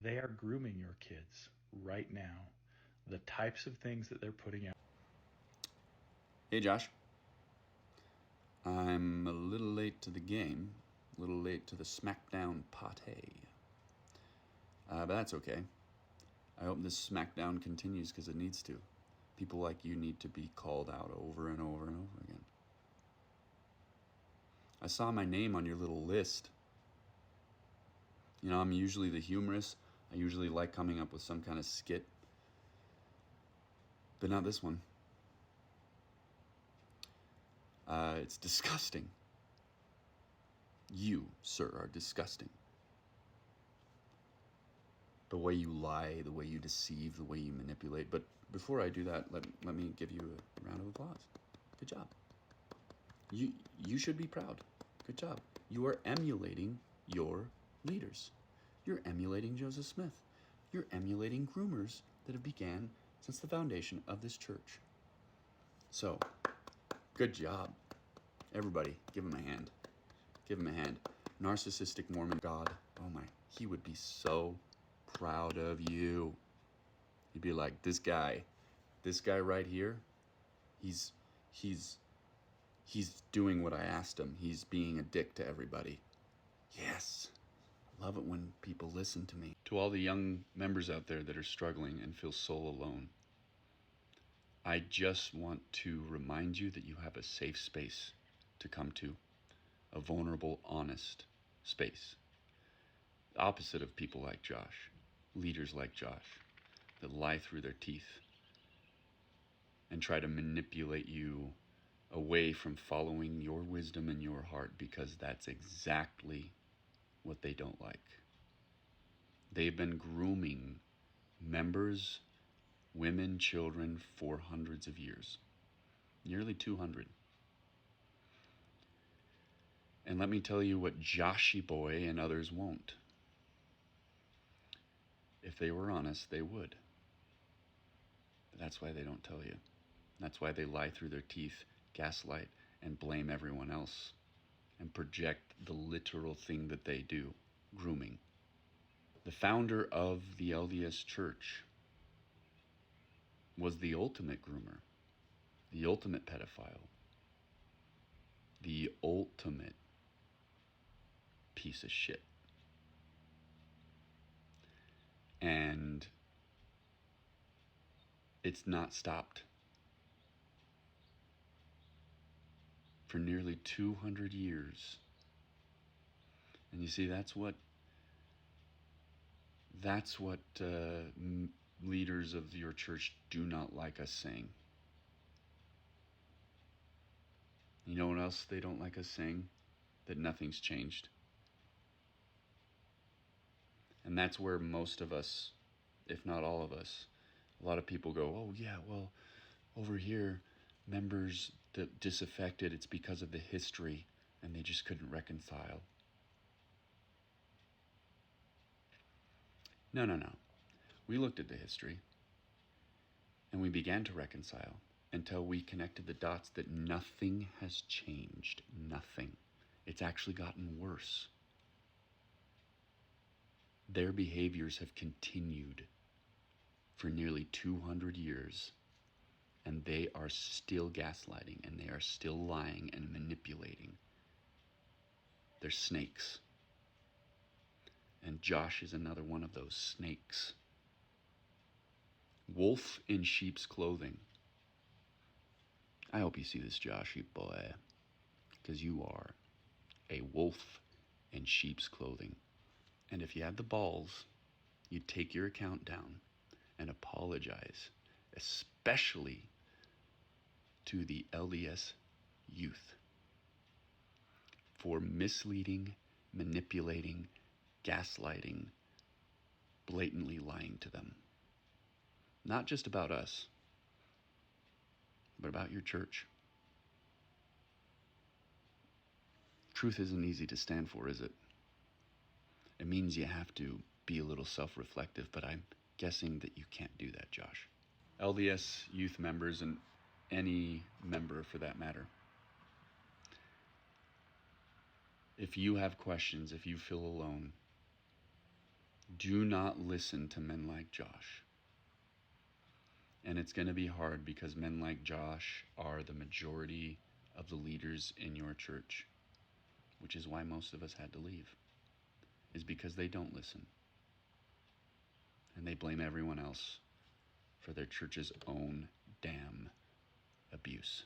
They are grooming your kids right now. The types of things that they're putting out. Hey Josh, I'm a little late to the game, a little late to the SmackDown party, but that's okay. I hope this SmackDown continues because it needs to. People like you need to be called out over and over and over again. I saw my name on your little list. You know, I'm usually the humorous. I usually like coming up with some kind of skit, but not this one. It's disgusting. You, sir, are disgusting. The way you lie, the way you deceive, the way you manipulate. But before I do that, let me give you a round of applause. Good job. You should be proud. Good job. You are emulating your leaders. You're emulating Joseph Smith. You're emulating groomers that have began since the foundation of this church. So, good job. Everybody, give him a hand. Give him a hand. Narcissistic Mormon God. Oh my, he would be so proud of you. He'd be like, this guy right here, he's doing what I asked him. He's being a dick to everybody. Yes. I love it when people listen to me. To all the young members out there that are struggling and feel so alone, I just want to remind you that you have a safe space to come to, a vulnerable, honest space. The opposite of people like Josh, leaders like Josh, that lie through their teeth and try to manipulate you away from following your wisdom and your heart, because that's exactly what they don't like. They've been grooming members, women, children for hundreds of years, nearly 200. And let me tell you what Joshy Boy and others won't. If they were honest, they would. But that's why they don't tell you. That's why they lie through their teeth, gaslight, and blame everyone else, and project the literal thing that they do, grooming. The founder of the LDS Church was the ultimate groomer, the ultimate pedophile, the ultimate piece of shit. And it's not stopped. For nearly 200 years. And you see, that's what leaders of your church do not like us saying. You know what else they don't like us saying? That nothing's changed. And that's where most of us, if not all of us, a lot of people go, oh yeah, well, over here, members that disaffected, it's because of the history, and they just couldn't reconcile. No. We looked at the history, and we began to reconcile until we connected the dots that nothing has changed. Nothing. It's actually gotten worse. Their behaviors have continued for nearly 200 years, and they are still gaslighting, and they are still lying and manipulating. They're snakes. And Josh is another one of those snakes. Wolf in sheep's clothing. I hope you see this, Joshy boy, because you are a wolf in sheep's clothing. And if you had the balls, you'd take your account down and apologize, especially to the LDS youth, for misleading, manipulating, gaslighting, blatantly lying to them. Not just about us, but about your church. Truth isn't easy to stand for, is it? It means you have to be a little self-reflective, but I'm guessing that you can't do that, Josh. LDS youth members, and any member for that matter, if you have questions, if you feel alone, Do not listen to men like Josh. And it's going to be hard because men like Josh are the majority of the leaders in your church, which is why most of us had to leave, is because they don't listen. And they blame everyone else for their church's own damn abuse.